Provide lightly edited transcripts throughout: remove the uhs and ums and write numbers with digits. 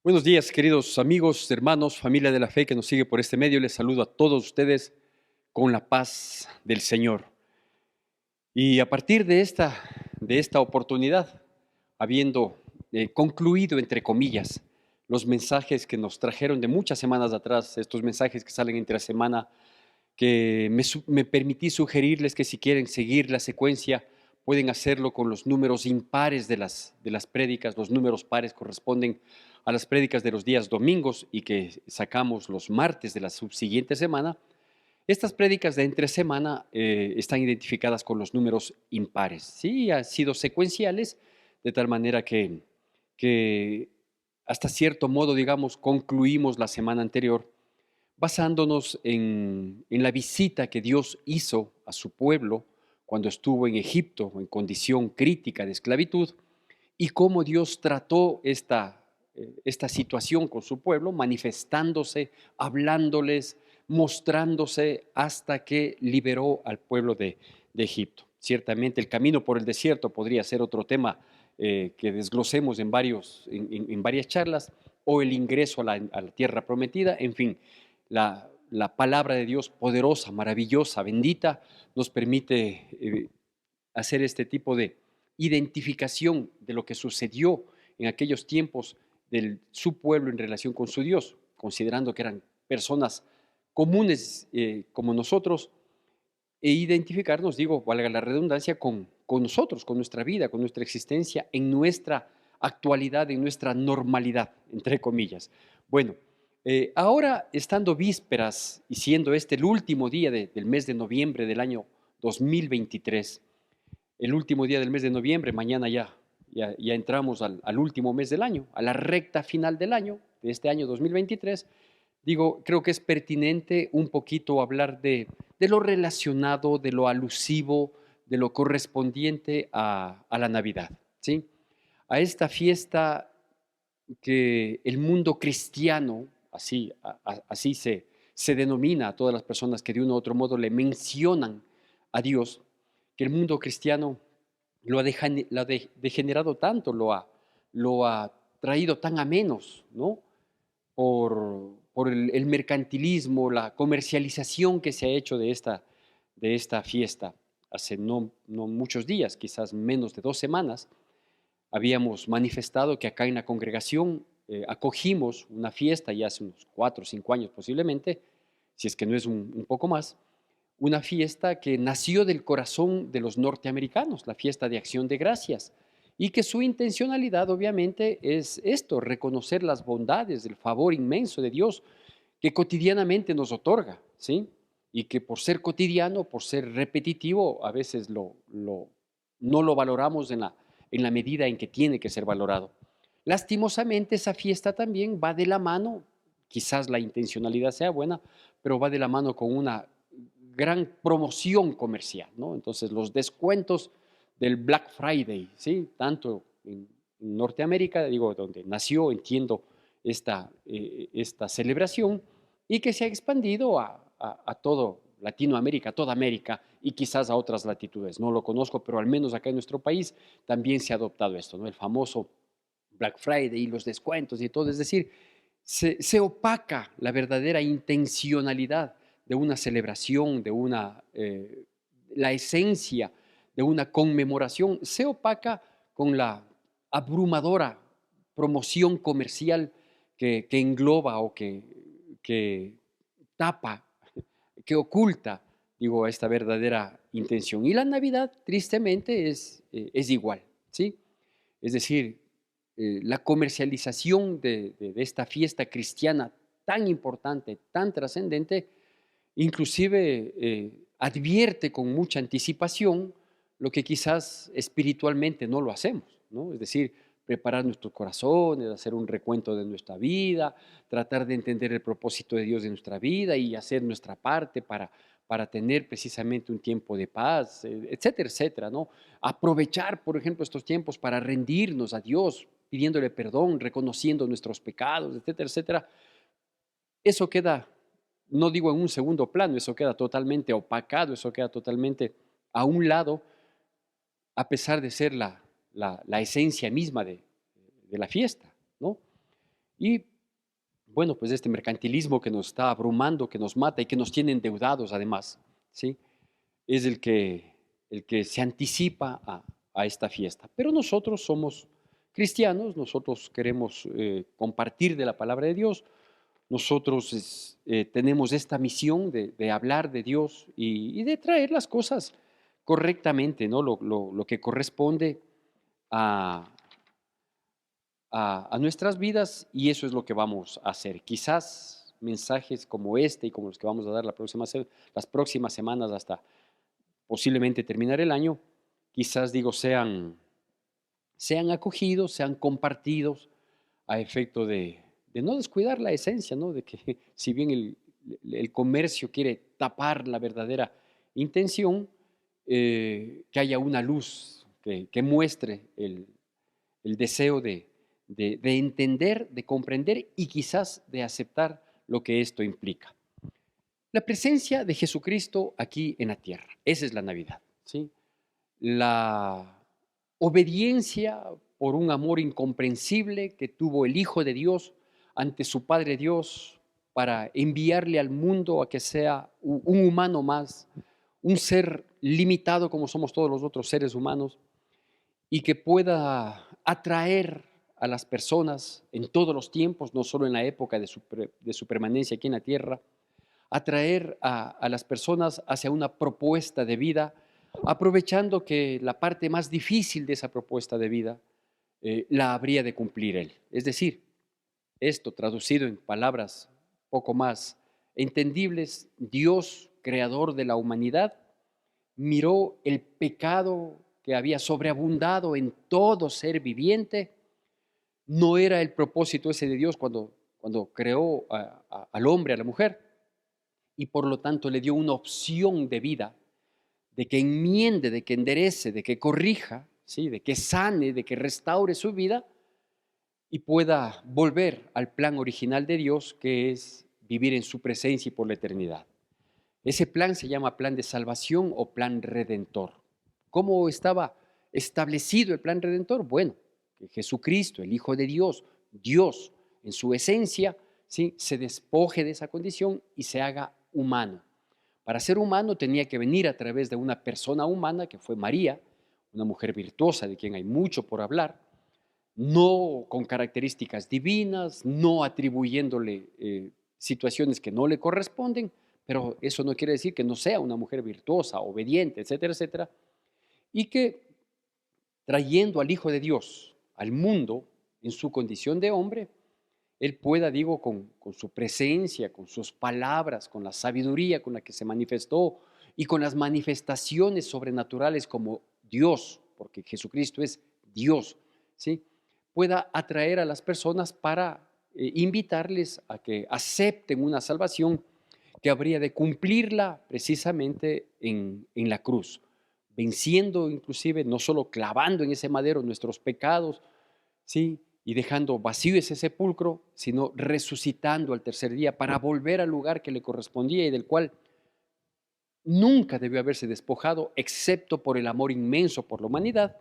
Buenos días, queridos amigos, hermanos, familia de la fe que nos sigue por este medio. Les saludo a todos ustedes con la paz del Señor. Y a partir de esta oportunidad, habiendo concluido, entre comillas, los mensajes que nos trajeron de muchas semanas atrás, estos mensajes que salen entre la semana, que me permití sugerirles que si quieren seguir la secuencia, pueden hacerlo con los números impares de las prédicas. Los números pares corresponden a las prédicas de los días domingos y que sacamos los martes de la subsiguiente semana. Estas prédicas de entre semana están identificadas con los números impares. Sí, han sido secuenciales, de tal manera que hasta cierto modo, digamos, concluimos la semana anterior basándonos en la visita que Dios hizo a su pueblo cuando estuvo en Egipto en condición crítica de esclavitud, y cómo Dios trató esta situación con su pueblo, manifestándose, hablándoles, mostrándose hasta que liberó al pueblo de Egipto. Ciertamente el camino por el desierto podría ser otro tema que desglosemos en varias charlas, o el ingreso a la tierra prometida. En fin, la palabra de Dios poderosa, maravillosa, bendita, nos permite hacer este tipo de identificación de lo que sucedió en aquellos tiempos de su pueblo en relación con su Dios, considerando que eran personas comunes como nosotros, e identificarnos, digo, valga la redundancia, con nosotros, con nuestra vida, con nuestra existencia, en nuestra actualidad, en nuestra normalidad, entre comillas. Bueno, ahora estando vísperas y siendo este el último día del mes de noviembre del año 2023, el último día del mes de noviembre, mañana ya entramos al último mes del año, a la recta final del año, de este año 2023. Digo, creo que es pertinente un poquito hablar de lo relacionado, de lo alusivo, de lo correspondiente a la Navidad, ¿sí? A esta fiesta que el mundo cristiano, así se denomina a todas las personas que de uno u otro modo le mencionan a Dios, que el mundo cristiano lo ha degenerado tanto, lo ha traído tan a menos, ¿no? Por el mercantilismo, la comercialización que se ha hecho de esta fiesta. Hace no muchos días, quizás menos de 2 semanas, habíamos manifestado que acá en la congregación acogimos una fiesta, ya hace unos 4 o 5 años posiblemente, si es que no es un poco más, una fiesta que nació del corazón de los norteamericanos, la fiesta de Acción de Gracias, y que su intencionalidad obviamente es esto: reconocer las bondades, el favor inmenso de Dios que cotidianamente nos otorga, ¿sí? Y que por ser cotidiano, por ser repetitivo, a veces no lo valoramos en la medida en que tiene que ser valorado. Lastimosamente, esa fiesta también va de la mano, quizás la intencionalidad sea buena, pero va de la mano con una gran promoción comercial, ¿no? Entonces, los descuentos del Black Friday, ¿sí? Tanto en Norteamérica, digo, donde nació, entiendo, esta celebración, y que se ha expandido a todo Latinoamérica, a toda América, y quizás a otras latitudes. No lo conozco, pero al menos acá en nuestro país también se ha adoptado esto, ¿no? El famoso Black Friday y los descuentos y todo. Es decir, se opaca la verdadera intencionalidad de una celebración, la esencia de una conmemoración, se opaca con la abrumadora promoción comercial que engloba o que tapa, que oculta, digo, esta verdadera intención. Y la Navidad, tristemente, es igual, ¿sí? Es decir, la comercialización de esta fiesta cristiana tan importante, tan trascendente, inclusive advierte con mucha anticipación lo que quizás espiritualmente no lo hacemos, ¿no? Es decir, preparar nuestros corazones, hacer un recuento de nuestra vida, tratar de entender el propósito de Dios en nuestra vida y hacer nuestra parte para tener precisamente un tiempo de paz, etcétera, etcétera, ¿no? Aprovechar, por ejemplo, estos tiempos para rendirnos a Dios, pidiéndole perdón, reconociendo nuestros pecados, etcétera, etcétera. Eso queda, no digo en un segundo plano, eso queda totalmente opacado, eso queda totalmente a un lado, a pesar de ser la esencia misma de la fiesta, ¿no? Y bueno, pues este mercantilismo que nos está abrumando, que nos mata y que nos tiene endeudados además, ¿sí? Es el que se anticipa a esta fiesta. Pero nosotros somos cristianos, nosotros queremos compartir de la palabra de Dios, nosotros tenemos esta misión de hablar de Dios y de traer las cosas correctamente, ¿no? Lo que corresponde a, a nuestras vidas, y eso es lo que vamos a hacer. Quizás mensajes como este y como los que vamos a dar las próximas semanas hasta posiblemente terminar el año, quizás digo sean acogidos, sean compartidos a efecto de no descuidar la esencia, ¿no? De que si bien el comercio quiere tapar la verdadera intención, que haya una luz que muestre el deseo de entender, de comprender y quizás de aceptar lo que esto implica. La presencia de Jesucristo aquí en la tierra, esa es la Navidad, ¿sí? La obediencia por un amor incomprensible que tuvo el Hijo de Dios ante su Padre Dios para enviarle al mundo a que sea un humano más, un ser limitado como somos todos los otros seres humanos, y que pueda atraer a las personas en todos los tiempos, no solo en la época de su permanencia aquí en la tierra, atraer a las personas hacia una propuesta de vida, aprovechando que la parte más difícil de esa propuesta de vida la habría de cumplir Él. Es decir, esto traducido en palabras poco más entendibles, Dios, creador de la humanidad, miró el pecado que había sobreabundado en todo ser viviente. No era el propósito ese de Dios cuando creó al hombre, a la mujer, y por lo tanto le dio una opción de vida, de que enmiende, de que enderece, de que corrija, ¿sí? De que sane, de que restaure su vida y pueda volver al plan original de Dios, que es vivir en su presencia y por la eternidad. Ese plan se llama plan de salvación o plan redentor. ¿Cómo estaba establecido el plan redentor? Bueno, que Jesucristo, el Hijo de Dios, Dios en su esencia, ¿sí? Se despoje de esa condición y se haga humano. Para ser humano tenía que venir a través de una persona humana que fue María, una mujer virtuosa de quien hay mucho por hablar, no con características divinas, no atribuyéndole situaciones que no le corresponden, pero eso no quiere decir que no sea una mujer virtuosa, obediente, etcétera, etcétera, y que trayendo al Hijo de Dios al mundo en su condición de hombre, Él pueda, digo, con su presencia, con sus palabras, con la sabiduría con la que se manifestó y con las manifestaciones sobrenaturales como Dios, porque Jesucristo es Dios, ¿sí? Pueda atraer a las personas para invitarles a que acepten una salvación que habría de cumplirla precisamente en la cruz, venciendo inclusive, no solo clavando en ese madero nuestros pecados, ¿sí? Y dejando vacío ese sepulcro, sino resucitando al tercer día para volver al lugar que le correspondía y del cual nunca debió haberse despojado, excepto por el amor inmenso por la humanidad,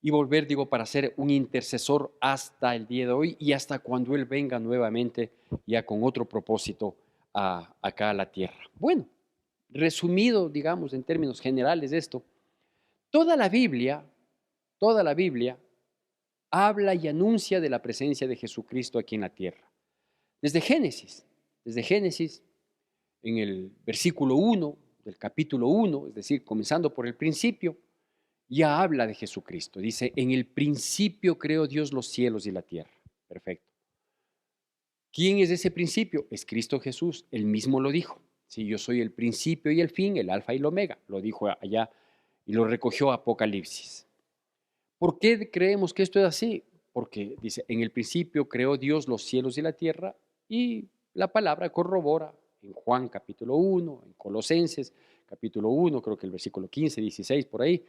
y volver, digo, para ser un intercesor hasta el día de hoy y hasta cuando Él venga nuevamente, ya con otro propósito acá a la tierra. Bueno, resumido, digamos, en términos generales esto, toda la Biblia, toda la Biblia habla y anuncia de la presencia de Jesucristo aquí en la tierra. Desde Génesis, en el versículo 1 del capítulo 1, es decir, comenzando por el principio, ya habla de Jesucristo. Dice, en el principio creó Dios los cielos y la tierra. Perfecto. ¿Quién es ese principio? Es Cristo Jesús. Él mismo lo dijo. Sí, yo soy el principio y el fin, el alfa y el omega. Lo dijo allá y lo recogió Apocalipsis. ¿Por qué creemos que esto es así? Porque dice, en el principio creó Dios los cielos y la tierra, y la palabra corrobora en Juan capítulo 1, en Colosenses capítulo 1, creo que el versículo 15, 16, por ahí,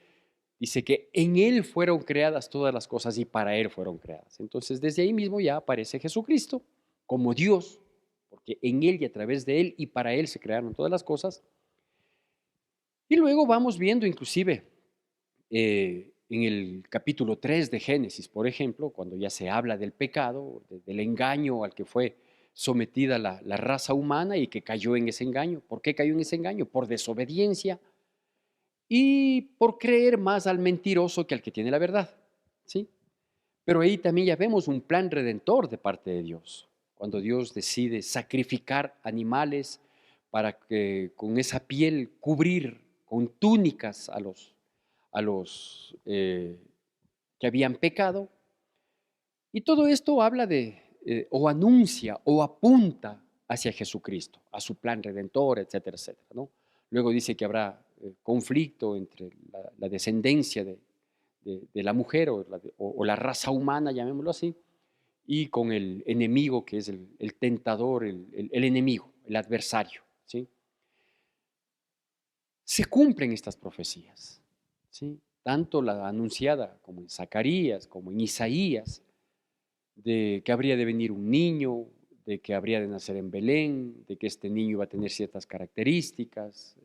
dice que en Él fueron creadas todas las cosas y para Él fueron creadas. Entonces desde ahí mismo ya aparece Jesucristo como Dios, porque en Él y a través de Él y para Él se crearon todas las cosas. Y luego vamos viendo inclusive en el capítulo 3 de Génesis, por ejemplo, cuando ya se habla del pecado, del engaño al que fue sometida la raza humana y que cayó en ese engaño. ¿Por qué cayó en ese engaño? Por desobediencia y por creer más al mentiroso que al que tiene la verdad, ¿sí? Pero ahí también ya vemos un plan redentor de parte de Dios, cuando Dios decide sacrificar animales para que con esa piel cubrir con túnicas a los que habían pecado. Y todo esto habla o anuncia, o apunta hacia Jesucristo, a su plan redentor, etcétera, etcétera, ¿no? Luego dice que habrá conflicto entre la descendencia de la mujer o la raza humana, llamémoslo así, y con el enemigo que es el tentador, el enemigo, el adversario, ¿sí? Se cumplen estas profecías, ¿sí? Tanto la anunciada como en Zacarías, como en Isaías, de que habría de venir un niño, de que habría de nacer en Belén, de que este niño iba a tener ciertas características,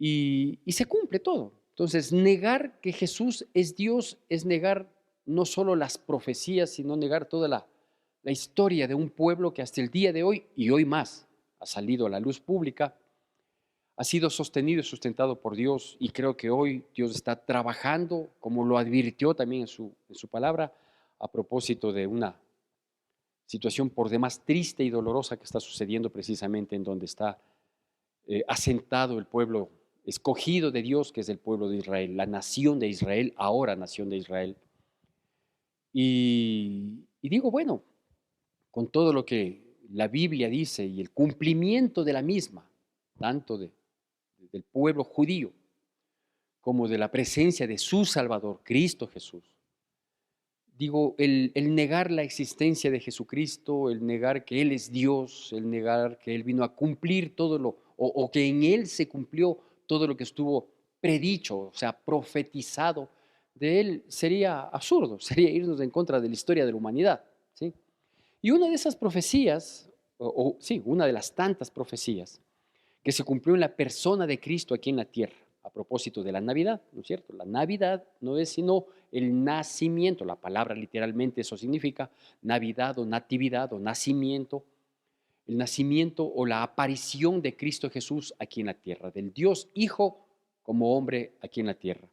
y se cumple todo. Entonces, negar que Jesús es Dios es negar no solo las profecías, sino negar toda la historia de un pueblo que hasta el día de hoy, y hoy más, ha salido a la luz pública, ha sido sostenido y sustentado por Dios, y creo que hoy Dios está trabajando, como lo advirtió también en su palabra, a propósito de una situación por demás triste y dolorosa que está sucediendo precisamente en donde está asentado el pueblo escogido de Dios, que es el pueblo de Israel, la nación de Israel, ahora nación de Israel. Y digo, bueno, con todo lo que la Biblia dice y el cumplimiento de la misma, tanto del pueblo judío como de la presencia de su Salvador, Cristo Jesús. Digo, el negar la existencia de Jesucristo, el negar que Él es Dios, el negar que Él vino a cumplir todo o que en Él se cumplió todo lo que estuvo predicho, o sea, profetizado de Él, sería absurdo, sería irnos en contra de la historia de la humanidad, ¿sí? Y una de esas profecías, sí, una de las tantas profecías que se cumplió en la persona de Cristo aquí en la tierra, a propósito de la Navidad, ¿no es cierto? La Navidad no es sino el nacimiento, la palabra literalmente eso significa Navidad o natividad o nacimiento, el nacimiento o la aparición de Cristo Jesús aquí en la tierra, del Dios Hijo como hombre aquí en la tierra.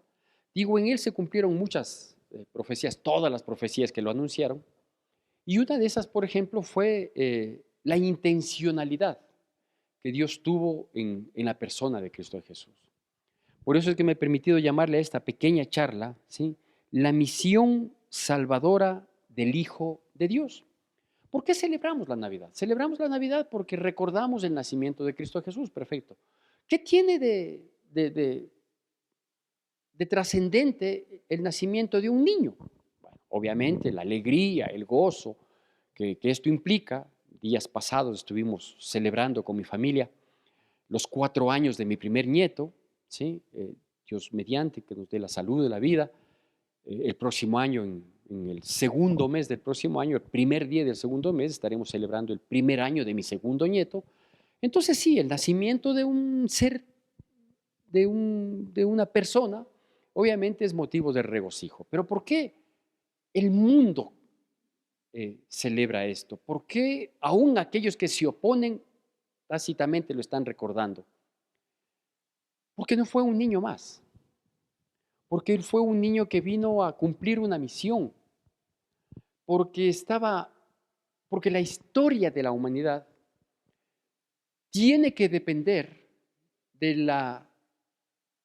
Digo, en él se cumplieron muchas profecías, todas las profecías que lo anunciaron, y una de esas, por ejemplo, fue la intencionalidad que Dios tuvo en la persona de Cristo Jesús. Por eso es que me he permitido llamarle a esta pequeña charla, ¿sí?, la misión salvadora del Hijo de Dios. ¿Por qué celebramos la Navidad? Celebramos la Navidad porque recordamos el nacimiento de Cristo Jesús, perfecto. ¿Qué tiene de trascendente el nacimiento de un niño? Bueno, obviamente la alegría, el gozo que esto implica. Días pasados estuvimos celebrando con mi familia los 4 años de mi primer nieto, ¿sí? Dios mediante, que nos dé la salud de la vida. El próximo año, en el segundo mes del próximo año, el primer día del segundo mes, estaremos celebrando el primer año de mi segundo nieto. Entonces sí, el nacimiento de un ser, de una persona, obviamente es motivo de regocijo. Pero ¿por qué el mundo celebra esto? ¿Por qué aún aquellos que se oponen tácitamente lo están recordando? Porque no fue un niño más, porque él fue un niño que vino a cumplir una misión, porque porque la historia de la humanidad tiene que depender de la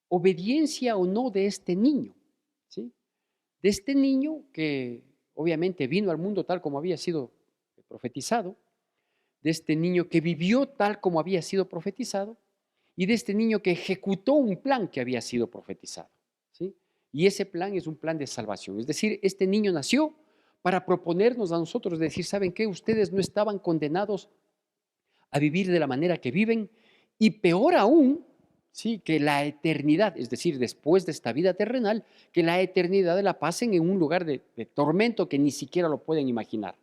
obediencia o no de este niño, ¿sí? De este niño que obviamente vino al mundo tal como había sido profetizado, de este niño que vivió tal como había sido profetizado, y de este niño que ejecutó un plan que había sido profetizado, ¿sí? Y ese plan es un plan de salvación. Es decir, este niño nació para proponernos a nosotros, decir, ¿saben qué? Ustedes no estaban condenados a vivir de la manera que viven, y peor aún, ¿sí?, que la eternidad, es decir, después de esta vida terrenal, que la eternidad la pasen en un lugar de tormento que ni siquiera lo pueden imaginar,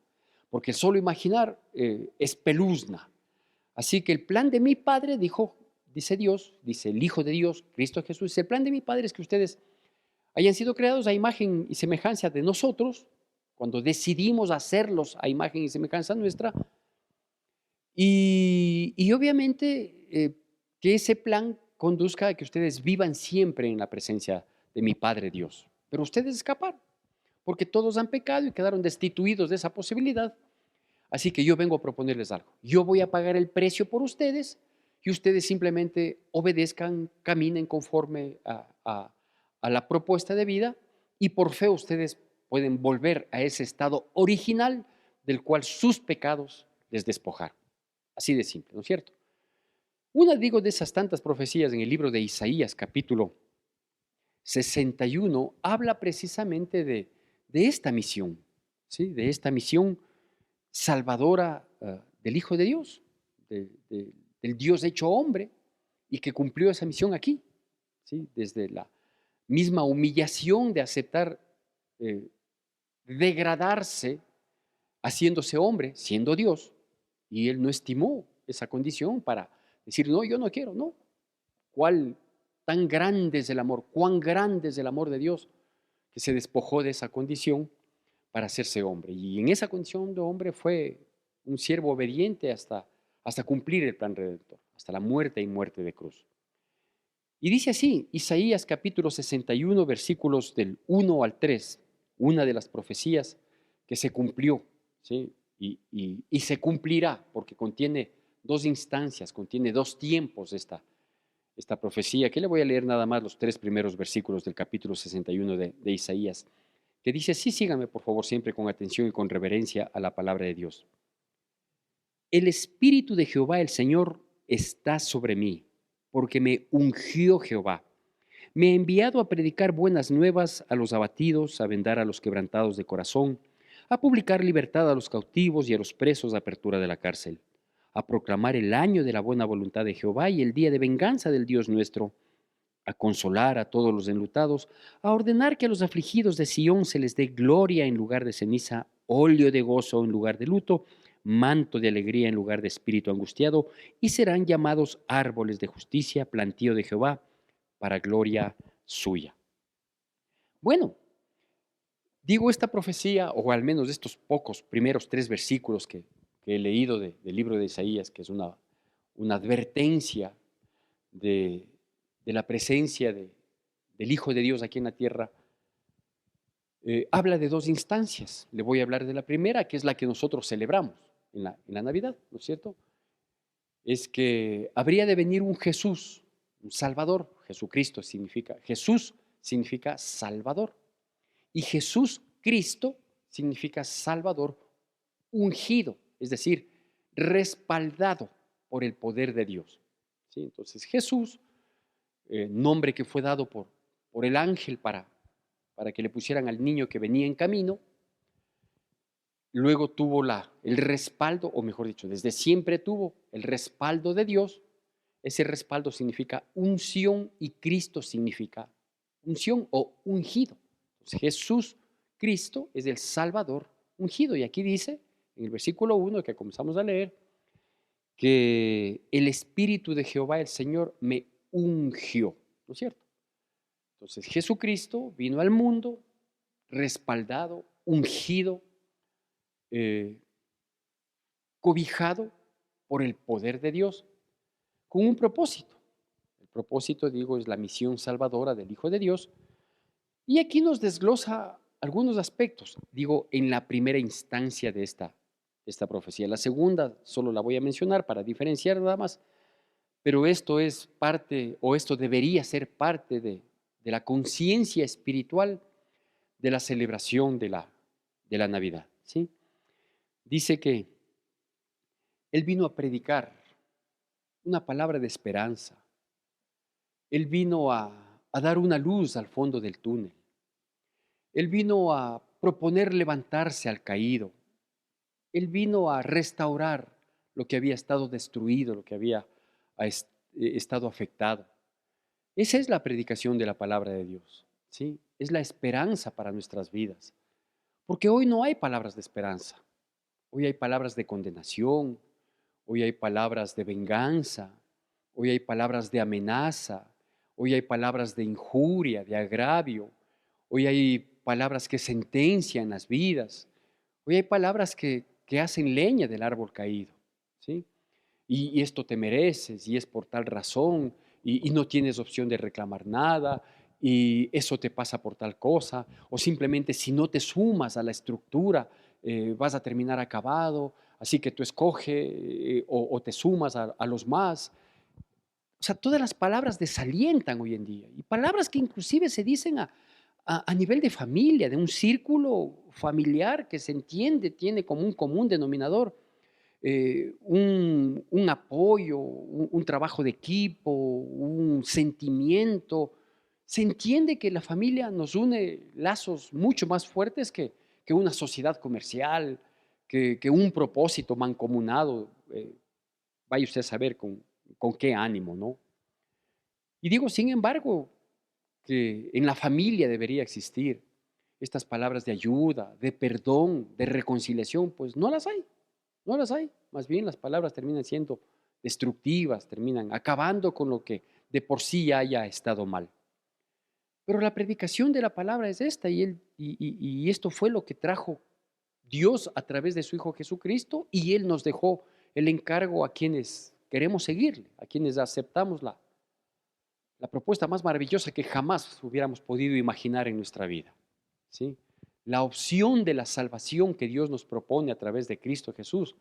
porque solo imaginar espeluzna. Así que el plan de mi Padre, dice Dios, dice el Hijo de Dios, Cristo Jesús, el plan de mi Padre es que ustedes hayan sido creados a imagen y semejanza de nosotros, cuando decidimos hacerlos a imagen y semejanza nuestra, y obviamente que ese plan conduzca a que ustedes vivan siempre en la presencia de mi Padre Dios. Pero ustedes escaparon, porque todos han pecado y quedaron destituidos de esa posibilidad. Así que yo vengo a proponerles algo. Yo voy a pagar el precio por ustedes y ustedes simplemente obedezcan, caminen conforme a la propuesta de vida y por fe ustedes pueden volver a ese estado original del cual sus pecados les despojaron. Así de simple, ¿no es cierto? Una, digo, de esas tantas profecías en el libro de Isaías, capítulo 61, habla precisamente de esta misión, ¿sí? De esta misión salvadora del Hijo de Dios, del Dios hecho hombre, y que cumplió esa misión aquí, ¿sí? Desde la misma humillación de aceptar degradarse haciéndose hombre, siendo Dios, y él no estimó esa condición para decir, no, yo no quiero, no. ¿Cuál tan grande es el amor? ¿Cuán grande es el amor de Dios que se despojó de esa condición para hacerse hombre? Y en esa condición de hombre fue un siervo obediente hasta cumplir el plan redentor, hasta la muerte y muerte de cruz. Y dice así, Isaías capítulo 61, versículos del 1 al 3, una de las profecías que se cumplió, ¿sí? Y se cumplirá, porque contiene dos instancias, contiene dos tiempos esta profecía, que le voy a leer nada más los 3 primeros versículos del capítulo 61 de Isaías, que dice, sí, síganme por favor siempre con atención y con reverencia a la palabra de Dios. El Espíritu de Jehová el Señor está sobre mí, porque me ungió Jehová. Me ha enviado a predicar buenas nuevas a los abatidos, a vendar a los quebrantados de corazón, a publicar libertad a los cautivos y a los presos de apertura de la cárcel, a proclamar el año de la buena voluntad de Jehová y el día de venganza del Dios nuestro, a consolar a todos los enlutados, a ordenar que a los afligidos de Sión se les dé gloria en lugar de ceniza, óleo de gozo en lugar de luto, manto de alegría en lugar de espíritu angustiado, y serán llamados árboles de justicia, plantío de Jehová, para gloria suya. Bueno, digo esta profecía, o al menos estos pocos primeros 3 versículos que he leído del libro de Isaías, que es una advertencia de la presencia del Hijo de Dios aquí en la tierra, habla de dos instancias. Le voy a hablar de la primera, que es la que nosotros celebramos en la Navidad, ¿no es cierto? Es que habría de venir un Jesús, un Salvador. Jesús significa Salvador. Y Jesús Cristo significa Salvador ungido, es decir, respaldado por el poder de Dios. ¿Sí? Entonces Jesús, nombre que fue dado por el ángel para que le pusieran al niño que venía en camino, luego tuvo el respaldo, o mejor dicho, desde siempre tuvo el respaldo de Dios. Ese respaldo significa unción y Cristo significa unción o ungido. Entonces, Jesús, Cristo, es el Salvador ungido. Y aquí dice, en el versículo 1 que comenzamos a leer, que el Espíritu de Jehová, el Señor, me ungió. ¿No es cierto? Entonces, Jesucristo vino al mundo respaldado, ungido, cobijado por el poder de Dios, con un propósito. El propósito, digo, es la misión salvadora del Hijo de Dios. Y aquí nos desglosa algunos aspectos, digo, en la primera instancia de esta profecía. La segunda solo la voy a mencionar para diferenciar nada más, pero esto es parte, o esto debería ser parte de la conciencia espiritual de la celebración de la Navidad, ¿sí? Dice que Él vino a predicar una palabra de esperanza. Él vino a dar una luz al fondo del túnel. Él vino a proponer levantarse al caído. Él vino a restaurar lo que había estado destruido, lo que había estado afectado. Esa es la predicación de la palabra de Dios, ¿sí? Es la esperanza para nuestras vidas. Porque hoy no hay palabras de esperanza. Hoy hay palabras de condenación, hoy hay palabras de venganza, hoy hay palabras de amenaza, hoy hay palabras de injuria, de agravio, Hoy hay palabras que sentencian las vidas. Hoy hay palabras que hacen leña del árbol caído, ¿sí? Y esto te mereces, y es por tal razón, y no tienes opción de reclamar nada, y eso te pasa por tal cosa, o simplemente si no te sumas a la estructura, vas a terminar acabado, así que tú escoge o te sumas a los más. O sea, todas las palabras desalientan hoy en día, y palabras que inclusive se dicen a nivel de familia, de un círculo familiar que se entiende, tiene como un común denominador un apoyo, un trabajo de equipo, un sentimiento. Se entiende que la familia nos une lazos mucho más fuertes que una sociedad comercial, que un propósito mancomunado. Vaya usted a saber con qué ánimo, ¿no? Y digo, sin embargo, que en la familia debería existir estas palabras de ayuda, de perdón, de reconciliación, pues no las hay. No las hay. Más bien las palabras terminan siendo destructivas, terminan acabando con lo que de por sí haya estado mal. Pero la predicación de la palabra es esta y esto fue lo que trajo Dios a través de su Hijo Jesucristo y Él nos dejó el encargo a quienes queremos seguirle, a quienes aceptamos la propuesta más maravillosa que jamás hubiéramos podido imaginar en nuestra vida. ¿Sí? La opción de la salvación que Dios nos propone a través de Cristo Jesús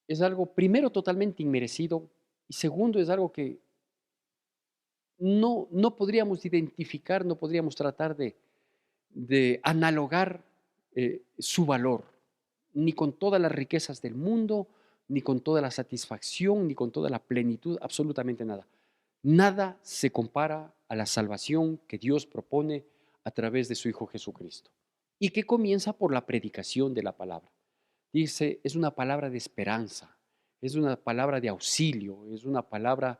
es algo, primero, totalmente inmerecido y segundo, es algo que no podríamos identificar, no podríamos tratar de analogar su valor, ni con todas las riquezas del mundo, ni con toda la satisfacción, ni con toda la plenitud, absolutamente nada. Nada se compara a la salvación que Dios propone a través de su Hijo Jesucristo y que comienza por la predicación de la palabra. Dice, es una palabra de esperanza, es una palabra de auxilio, es una palabra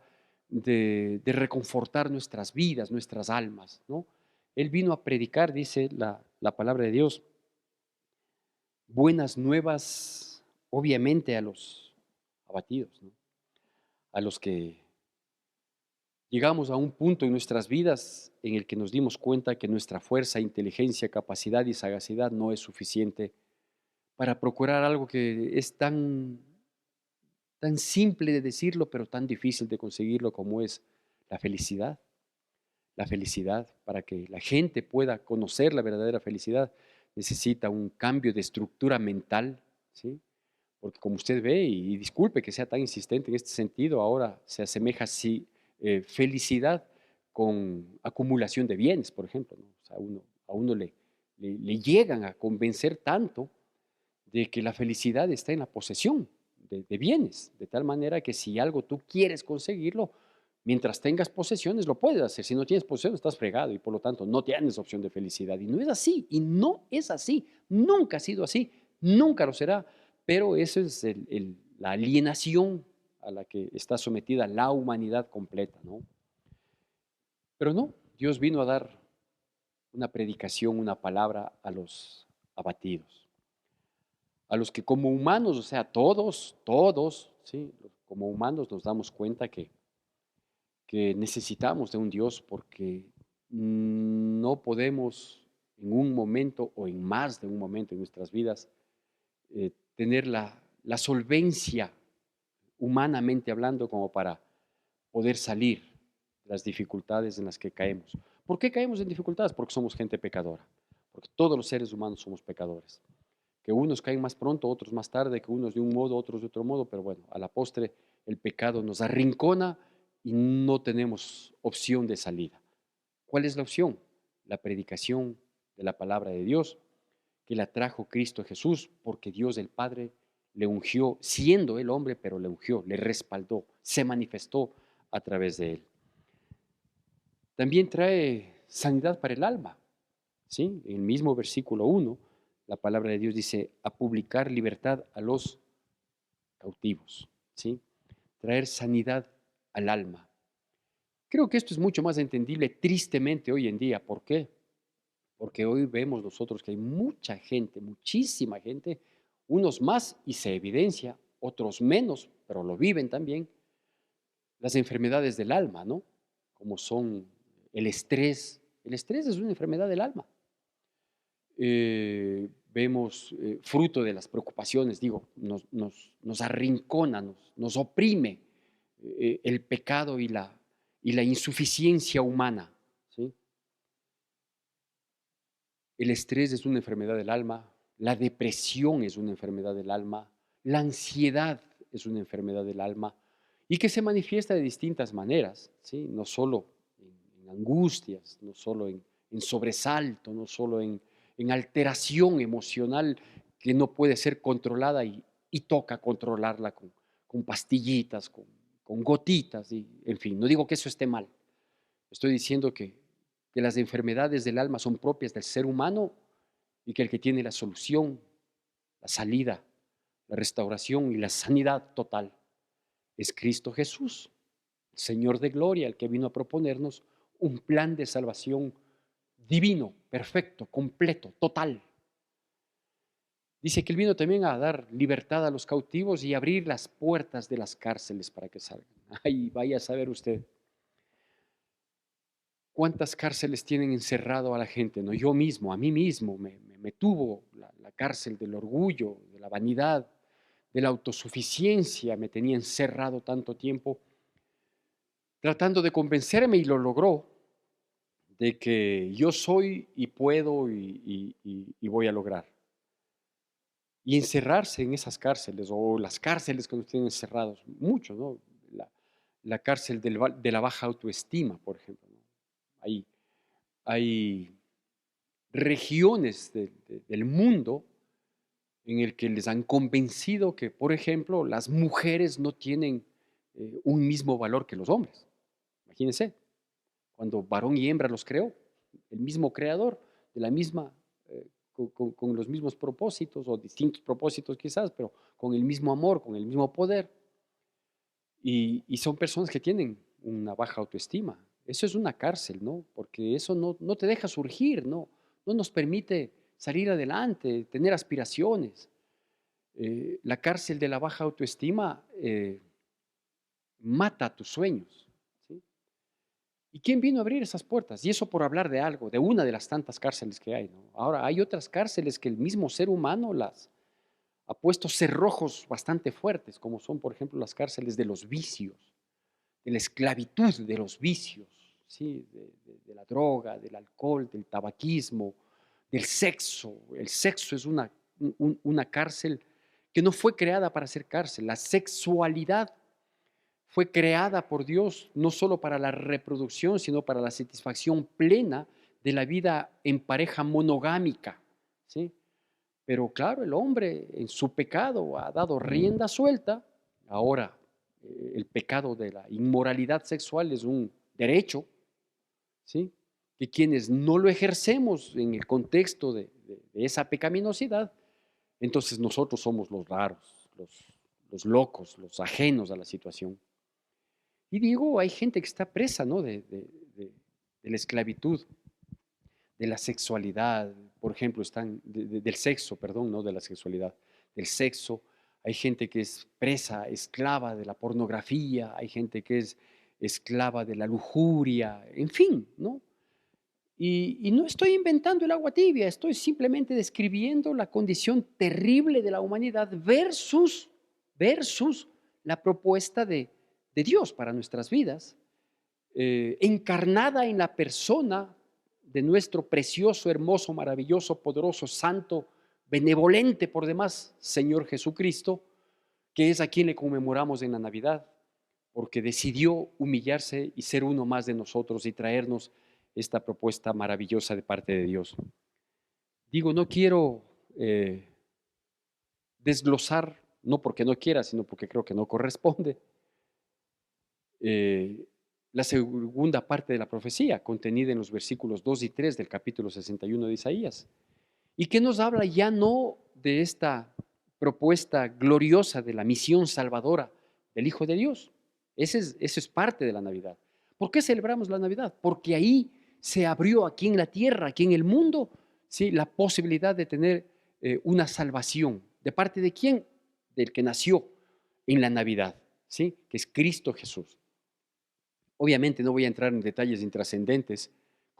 de reconfortar nuestras vidas, nuestras almas, ¿no? Él vino a predicar, dice la palabra de Dios, buenas nuevas, obviamente a los abatidos, ¿no? A los que llegamos a un punto en nuestras vidas en el que nos dimos cuenta que nuestra fuerza, inteligencia, capacidad y sagacidad no es suficiente para procurar algo que es tan simple de decirlo, pero tan difícil de conseguirlo como es la felicidad. La felicidad, para que la gente pueda conocer la verdadera felicidad, necesita un cambio de estructura mental, ¿sí? Porque como usted ve, y disculpe que sea tan insistente en este sentido, ahora se asemeja así felicidad con acumulación de bienes, por ejemplo, ¿no? O sea, a uno le llegan a convencer tanto de que la felicidad está en la posesión de bienes, de tal manera que si algo tú quieres conseguirlo, mientras tengas posesiones lo puedes hacer. Si no tienes posesiones estás fregado y por lo tanto no tienes opción de felicidad. Y no es así, y no es así. Nunca ha sido así, nunca lo será. Pero esa es la alienación a la que está sometida la humanidad completa, ¿no? Pero no, Dios vino a dar una predicación, una palabra a los abatidos, a los que como humanos, o sea, todos, ¿sí? Como humanos nos damos cuenta que necesitamos de un Dios porque no podemos en un momento o en más de un momento en nuestras vidas tener la solvencia humanamente hablando como para poder salir de las dificultades en las que caemos. ¿Por qué caemos en dificultades? Porque somos gente pecadora, porque todos los seres humanos somos pecadores, que unos caen más pronto, otros más tarde, que unos de un modo, otros de otro modo, pero bueno, a la postre el pecado nos arrincona y no tenemos opción de salida. ¿Cuál es la opción? La predicación de la palabra de Dios, que la trajo Cristo Jesús, porque Dios el Padre le ungió, siendo el hombre, pero le ungió, le respaldó, se manifestó a través de él. También trae sanidad para el alma, ¿sí? En el mismo versículo 1, la palabra de Dios dice, a publicar libertad a los cautivos, ¿sí? Traer sanidad al alma. Creo que esto es mucho más entendible tristemente hoy en día. ¿Por qué? Porque hoy vemos nosotros que hay mucha gente, muchísima gente, unos más y se evidencia, otros menos, pero lo viven también, las enfermedades del alma, ¿no? Como son el estrés, El estrés es una enfermedad del alma. Vemos fruto de las preocupaciones, digo, nos arrincona, nos oprime el pecado y la insuficiencia humana, ¿sí? El estrés es una enfermedad del alma, la depresión es una enfermedad del alma, la ansiedad es una enfermedad del alma y que se manifiesta de distintas maneras, ¿sí? No solo en angustias, no solo en sobresalto, no solo en alteración emocional que no puede ser controlada y toca controlarla con pastillitas, con gotitas, y, en fin, no digo que eso esté mal, estoy diciendo que las enfermedades del alma son propias del ser humano y que el que tiene la solución, la salida, la restauración y la sanidad total es Cristo Jesús, el Señor de gloria, el que vino a proponernos un plan de salvación divino, perfecto, completo, total. Dice que Él vino también a dar libertad a los cautivos y abrir las puertas de las cárceles para que salgan. Ay, vaya a saber usted cuántas cárceles tienen encerrado a la gente, ¿no? Yo mismo, a mí mismo, me tuvo la cárcel del orgullo, de la vanidad, de la autosuficiencia, me tenía encerrado tanto tiempo, tratando de convencerme y lo logró, de que yo soy y puedo y voy a lograr. Y encerrarse en esas cárceles o las cárceles que nos tienen encerrados, muchos, ¿no? La cárcel de la baja autoestima, por ejemplo, ¿no? Hay regiones del mundo en el que les han convencido que, por ejemplo, las mujeres no tienen un mismo valor que los hombres. Imagínense, cuando varón y hembra los creó, el mismo creador, de la misma, con los mismos propósitos o distintos propósitos quizás, pero con el mismo amor, con el mismo poder. Y son personas que tienen una baja autoestima. Eso es una cárcel, ¿no? Porque eso no te deja surgir, no nos permite salir adelante, tener aspiraciones. La cárcel de la baja autoestima mata tus sueños, ¿sí? ¿Y quién vino a abrir esas puertas? Y eso por hablar de algo, de una de las tantas cárceles que hay, ¿no? Ahora, hay otras cárceles que el mismo ser humano las ha puesto cerrojos bastante fuertes, como son, por ejemplo, las cárceles de los vicios, de la esclavitud de los vicios, ¿sí? De la droga, del alcohol, del tabaquismo, del sexo. El sexo es una cárcel que no fue creada para ser cárcel. La sexualidad fue creada por Dios no solo para la reproducción, sino para la satisfacción plena de la vida en pareja monogámica, ¿sí? Pero claro, el hombre en su pecado ha dado rienda suelta. Ahora, el pecado de la inmoralidad sexual es un derecho, ¿sí? Que quienes no lo ejercemos en el contexto de esa pecaminosidad, entonces nosotros somos los raros, los locos, los ajenos a la situación. Y digo, hay gente que está presa, ¿no? De la esclavitud, de la sexualidad, por ejemplo, del sexo, perdón, no de la sexualidad, del sexo. Hay gente que es presa, esclava de la pornografía, hay gente que es esclava de la lujuria, en fin, ¿no? Y no estoy inventando el agua tibia, estoy simplemente describiendo la condición terrible de la humanidad versus la propuesta de Dios para nuestras vidas, encarnada en la persona de nuestro precioso, hermoso, maravilloso, poderoso, santo, benevolente por demás, Señor Jesucristo, que es a quien le conmemoramos en la Navidad, porque decidió humillarse y ser uno más de nosotros y traernos esta propuesta maravillosa de parte de Dios. Digo, no quiero desglosar, no porque no quiera, sino porque creo que no corresponde, la segunda parte de la profecía contenida en los versículos 2 y 3 del capítulo 61 de Isaías, y que nos habla ya no de esta propuesta gloriosa de la misión salvadora del Hijo de Dios. Eso es parte de la Navidad. ¿Por qué celebramos la Navidad? Porque ahí se abrió aquí en la tierra, aquí en el mundo, ¿sí? La posibilidad de tener una salvación. ¿De parte de quién? Del que nació en la Navidad, ¿sí? Que es Cristo Jesús. Obviamente no voy a entrar en detalles intrascendentes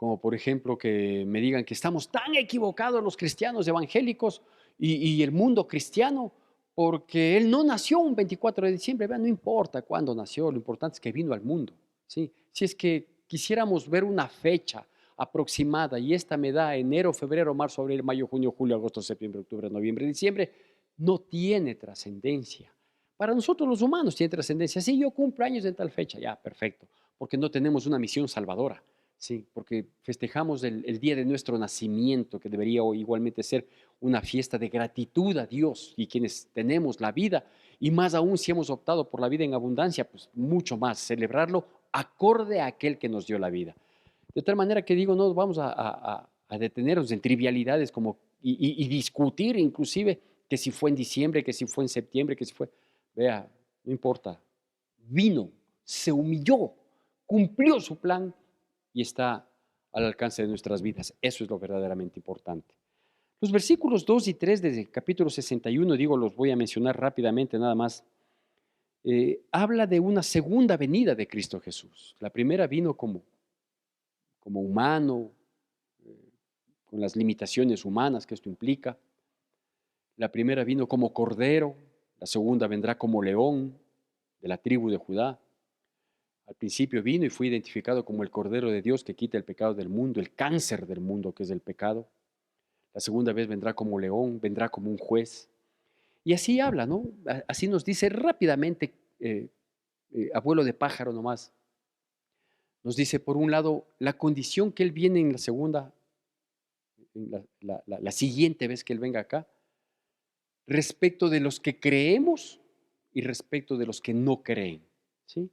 como por ejemplo que me digan que estamos tan equivocados los cristianos evangélicos y el mundo cristiano, porque él no nació un 24 de diciembre. Vean, no importa cuándo nació, lo importante es que vino al mundo. ¿Sí? Si es que quisiéramos ver una fecha aproximada y esta me da enero, febrero, marzo, abril, mayo, junio, julio, agosto, septiembre, octubre, noviembre, diciembre, no tiene trascendencia. Para nosotros los humanos tiene trascendencia. Si yo cumplo años en tal fecha, ya, perfecto, porque no tenemos una misión salvadora. Sí, porque festejamos el día de nuestro nacimiento, que debería igualmente ser una fiesta de gratitud a Dios y quienes tenemos la vida, y más aún si hemos optado por la vida en abundancia, pues mucho más, celebrarlo acorde a aquel que nos dio la vida. De tal manera que digo, no vamos a detenernos en trivialidades como, y discutir inclusive que si fue en diciembre, que si fue en septiembre, que si fue, vea, no importa, vino, se humilló, cumplió su plan y está al alcance de nuestras vidas. Eso es lo verdaderamente importante. Los versículos 2 y 3 del capítulo 61, digo, los voy a mencionar rápidamente nada más, habla de una segunda venida de Cristo Jesús. La primera vino como humano, eh, con las limitaciones humanas que esto implica. La primera vino como cordero, la segunda vendrá como león de la tribu de Judá. Al principio vino y fue identificado como el Cordero de Dios que quita el pecado del mundo, el cáncer del mundo que es el pecado. La segunda vez vendrá como león, vendrá como un juez. Y así habla, ¿no? Así nos dice rápidamente, abuelo de pájaro nomás. Nos dice, por un lado, la condición que él viene en la segunda, en la siguiente vez que él venga acá, respecto de los que creemos y respecto de los que no creen, ¿sí?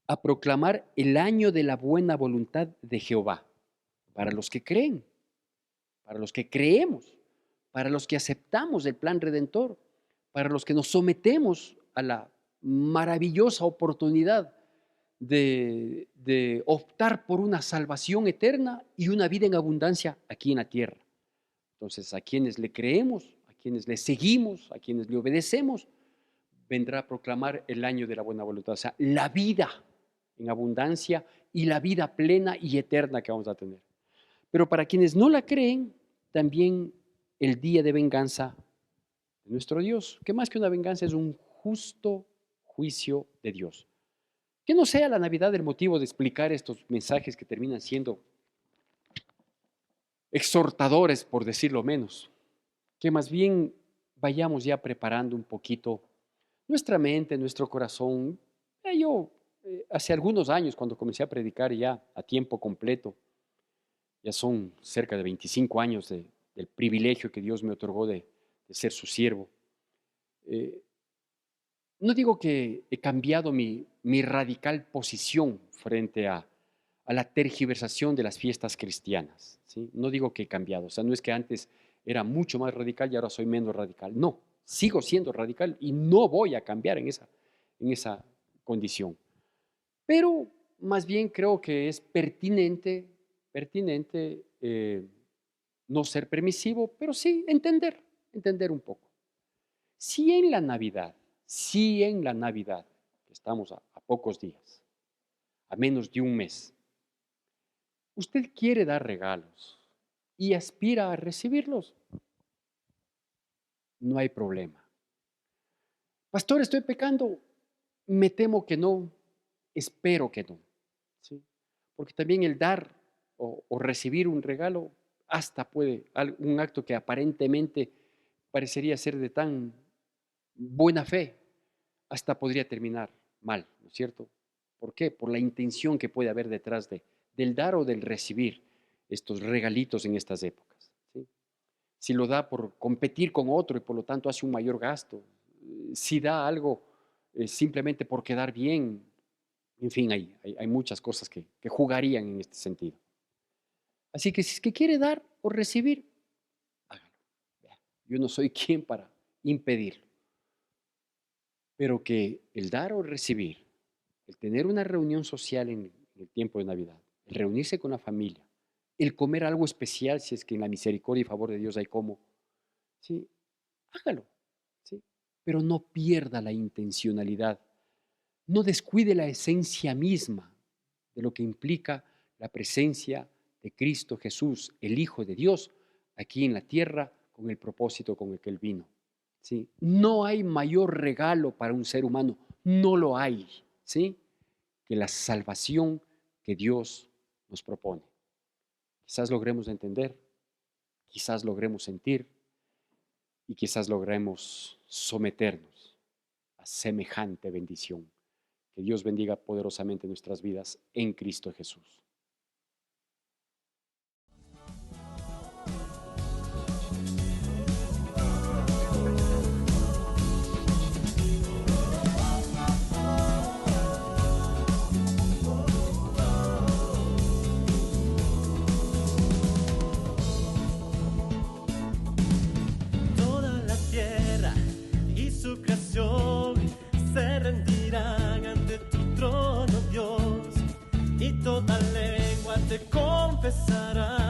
A proclamar el año de la buena voluntad de Jehová, para los que creen, para los que creemos, para los que aceptamos el plan redentor, para los que nos sometemos a la maravillosa oportunidad de optar por una salvación eterna y una vida en abundancia aquí en la tierra. Entonces, a quienes le creemos, a quienes le seguimos, a quienes le obedecemos, vendrá a proclamar el año de la buena voluntad, o sea, la vida en abundancia y la vida plena y eterna que vamos a tener. Pero para quienes no la creen, también el día de venganza de nuestro Dios, que más que una venganza es un justo juicio de Dios. Que no sea la Navidad el motivo de explicar estos mensajes que terminan siendo exhortadores, por decirlo menos. Que más bien vayamos ya preparando un poquito nuestra mente, nuestro corazón. Yo, hace algunos años, cuando comencé a predicar ya a tiempo completo, ya son cerca de 25 años del privilegio que Dios me otorgó de ser su siervo. Eh, no digo que he cambiado mi radical posición frente a la tergiversación de las fiestas cristianas, ¿sí? No digo que he cambiado, o sea, no es que antes era mucho más radical y ahora soy menos radical. No, sigo siendo radical y no voy a cambiar en esa condición. Pero más bien creo que es pertinente no ser permisivo, pero sí entender un poco. Si en la Navidad, si en la Navidad, que estamos a pocos días, a menos de un mes, usted quiere dar regalos y aspira a recibirlos, no hay problema. Pastor, estoy pecando. Me temo que no, espero que no. ¿Sí? Porque también el dar o recibir un regalo hasta puede, un acto que aparentemente parecería ser de tan buena fe, hasta podría terminar mal, ¿no es cierto? ¿Por qué? Por la intención que puede haber detrás del dar o del recibir estos regalitos en estas épocas. ¿Sí? Si lo da por competir con otro y por lo tanto hace un mayor gasto, si da algo simplemente por quedar bien, en fin, hay muchas cosas que jugarían en este sentido. Así que si es que quiere dar o recibir, hágalo. Yo no soy quien para impedirlo, pero que el dar o recibir, el tener una reunión social en el tiempo de Navidad, el reunirse con la familia, el comer algo especial, si es que en la misericordia y favor de Dios hay como, ¿sí? Hágalo, ¿sí? Pero no pierda la intencionalidad, no descuide la esencia misma de lo que implica la presencia de Cristo Jesús, el Hijo de Dios, aquí en la tierra con el propósito con el que Él vino. ¿Sí? No hay mayor regalo para un ser humano, no lo hay, ¿sí?, que la salvación que Dios nos propone. Quizás logremos entender, quizás logremos sentir y quizás logremos someternos a semejante bendición. Que Dios bendiga poderosamente nuestras vidas en Cristo Jesús. Toda la tierra y su creación se rendirán ante tu trono, Dios, y toda lengua te confesará